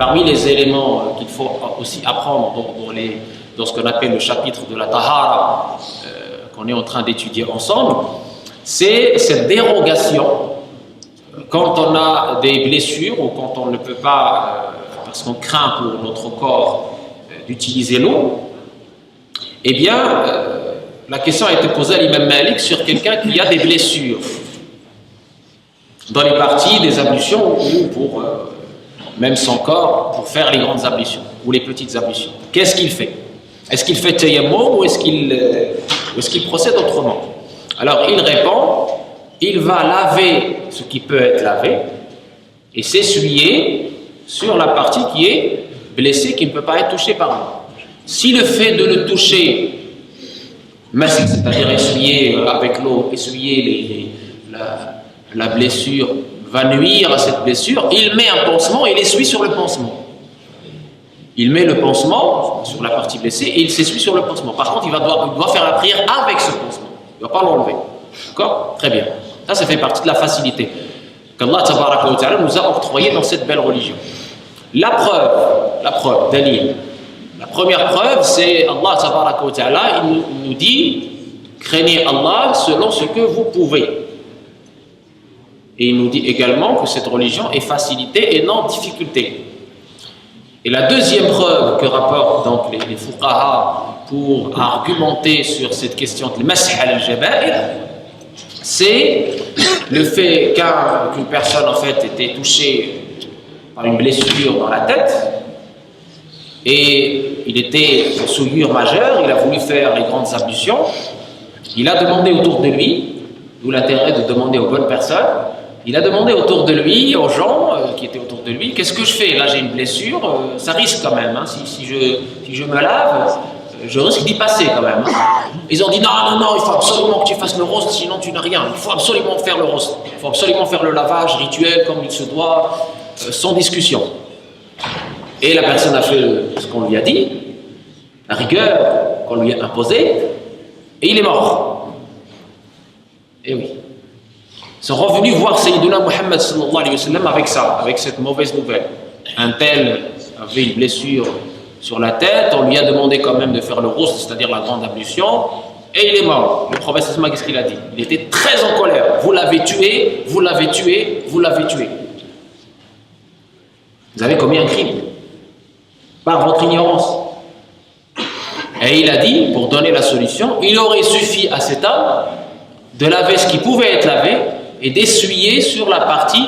parmi les éléments qu'il faut aussi apprendre dans ce qu'on appelle le chapitre de la Tahara, qu'on est en train d'étudier ensemble, c'est cette dérogation quand on a des blessures ou quand on ne peut pas, parce qu'on craint pour notre corps d'utiliser l'eau. Eh bien, la question a été posée à l'imam Malik sur quelqu'un qui a des blessures dans les parties des ablutions ou pour même son corps pour faire les grandes ablutions ou les petites ablutions. Qu'est-ce qu'il fait? Est-ce qu'il fait tayammum ou est-ce qu'il procède autrement? Alors il répond, il va laver ce qui peut être lavé et s'essuyer sur la partie qui est blessée, qui ne peut pas être touchée par l'eau. Si le fait de le toucher, c'est-à-dire essuyer avec l'eau, essuyer la blessure, va nuire à cette blessure, il met un pansement et il essuie sur le pansement. Il met le pansement sur la partie blessée et il s'essuie sur le pansement. Par contre, il doit faire la prière avec ce pansement. Il ne va pas l'enlever. D'accord? Très bien. Ça fait partie de la facilité qu'Allah Tabaraka wa Ta'ala nous a octroyé dans cette belle religion. La preuve, dalil. La première preuve, c'est Allah Tabaraka wa Ta'ala, il nous dit, craignez Allah selon ce que vous pouvez. Et il nous dit également que cette religion est facilité et non difficulté. Et la deuxième preuve que rapportent donc les fuqaha pour argumenter sur cette question de masih al-jaba'ir, c'est le fait qu'une personne en fait était touchée par une blessure dans la tête et il était en souillure majeure, il a voulu faire les grandes ablutions, il a demandé autour de lui, d'où l'intérêt de demander aux bonnes personnes, il a demandé autour de lui, aux gens qui étaient autour de lui, qu'est-ce que je fais? Là j'ai une blessure, ça risque quand même, hein. Si je me lave, je risque d'y passer quand même. Hein. Ils ont dit non, il faut absolument que tu fasses le rost, sinon tu n'as rien. Il faut absolument faire le rost, il faut absolument faire le lavage rituel comme il se doit, sans discussion. Et la personne a fait ce qu'on lui a dit, la rigueur qu'on lui a imposée, et il est mort. Et oui. Ils sont revenus voir Sayyiduna Muhammad sallallahu alayhi wa sallam avec cette mauvaise nouvelle. Un tel avait une blessure sur la tête, on lui a demandé quand même de faire le roust, c'est-à-dire la grande ablution, et il est mort. Le prophète sallallahu alayhi wa sallam, qu'est-ce qu'il a dit? Il était très en colère. Vous l'avez tué, vous l'avez tué, vous l'avez tué. Vous avez commis un crime par votre ignorance. Et il a dit, pour donner la solution, il aurait suffi à cet homme de laver ce qui pouvait être lavé et d'essuyer sur la partie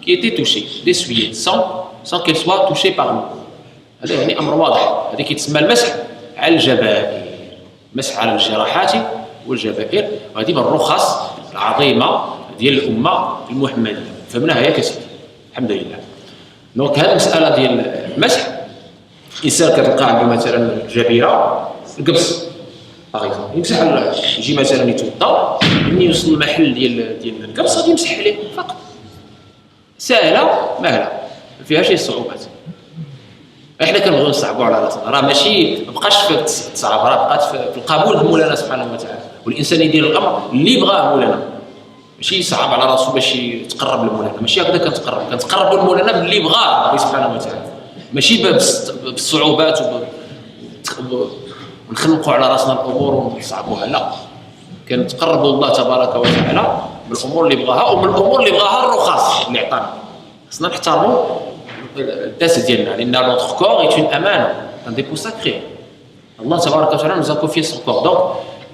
qui était touchée, d'essuyer sans qu'elle soit touchée par l'eau. هذا يعني أمر واضح. هذا كيتسمى المسح على الجبائر، مسح على الجراحات والجبائر، وهذه من الرخص العظيمة ديال الأمة المحمدية. فهمناها يا كسيدي الحمد لله. دونك هذه المسألة ديال المسح، إنسان كتلقى عنده مثلا جبيرة القبص باغ اكزومبل، يمسح يجي مثلا يتوضا، ملي يوصل المحل ديال القبص غادي يمسح عليه فقط. سهله مهله ما فيهاش اي صعوبات. احنا كنبغيو نصعبوا على راسنا، راه ماشي مابقاش في تصعب، راه بقات في القبول مولانا سبحانه وتعالى، والانسان يدير الامر اللي بغاه مولانا، ماشي يصعب على راسو باش يتقرب لمولانا، ماشي هكذا كنتقربوا لمولانا باللي بغاه الله سبحانه وتعالى، ماشي بالصعوبات ونخنقوا على راسنا الامور ونصعبوها، لا، كنتقربوا الله تبارك وتعالى بالامور اللي بغاها، ومن الامور اللي بغاها الرخص اللي عطانا. خصنا نحترموا الداس ديالنا، لان notre corps est une amana, un dépôt sacré. Allah tabaraka wa ta'ala nous a confié son corps. Donc,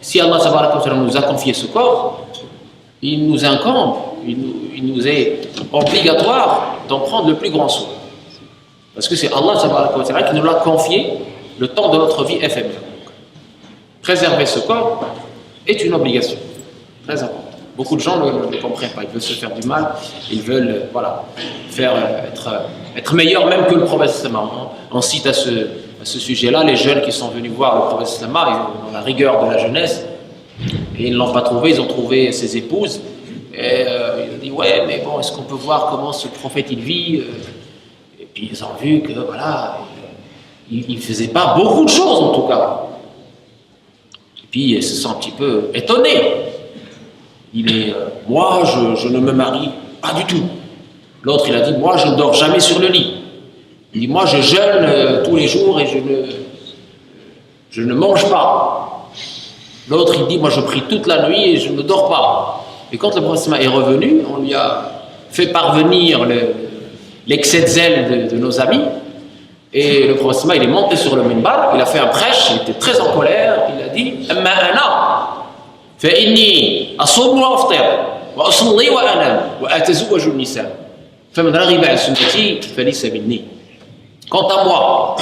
si Allah tabaraka wa ta'ala nous a confié ce corps, il nous incombe, il nous est obligatoire d'en prendre le plus grand soin. Parce que c'est Allah tabaraka wa ta'ala qui nous l'a confié le temps de notre vie éphémère. Préserver ce corps est une obligation très importante. Beaucoup de gens ne comprennent pas, ils veulent se faire du mal, ils veulent être meilleurs même que le prophète. On cite à ce sujet-là les jeunes qui sont venus voir le prophète, ils ont la rigueur de la jeunesse, et ils ne l'ont pas trouvé, ils ont trouvé ses épouses, et ils ont dit ouais mais bon, est-ce qu'on peut voir comment ce prophète il vit, et puis ils ont vu que voilà, il ne faisait pas beaucoup de choses en tout cas. Et puis ils se sont un petit peu étonnés. Moi je ne me marie pas du tout. L'autre il a dit moi je ne dors jamais sur le lit. Il dit, moi je jeûne tous les jours et je ne mange pas. L'autre, il dit, moi je prie toute la nuit et je ne dors pas. Et quand le prophète est revenu, on lui a fait parvenir l'excès de zèle de nos amis. Et le prophète il est monté sur le minbar, il a fait un prêche, il était très en colère, il a dit, Amma ana, fa inni asum wa aftir, wa asalli wa anam, wa atazawwaju an-nisa. Faman raghiba an sunnati falaysa minni. Quant à moi,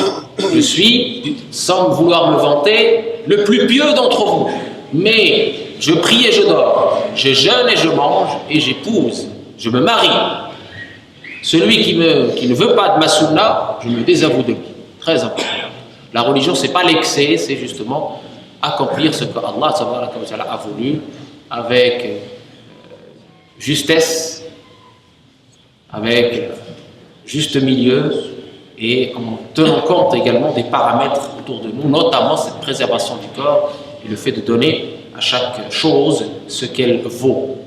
je suis, sans vouloir me vanter, le plus pieux d'entre vous. Mais je prie et je dors, je jeûne et je mange, et j'épouse, je me marie. Celui qui ne veut pas de ma sunna, je me désavoue de lui. Très important. La religion, ce n'est pas l'excès, c'est justement accomplir ce que Allah a voulu avec justesse, avec juste milieu, et en tenant compte également des paramètres autour de nous, notamment cette préservation du corps et le fait de donner à chaque chose ce qu'elle vaut.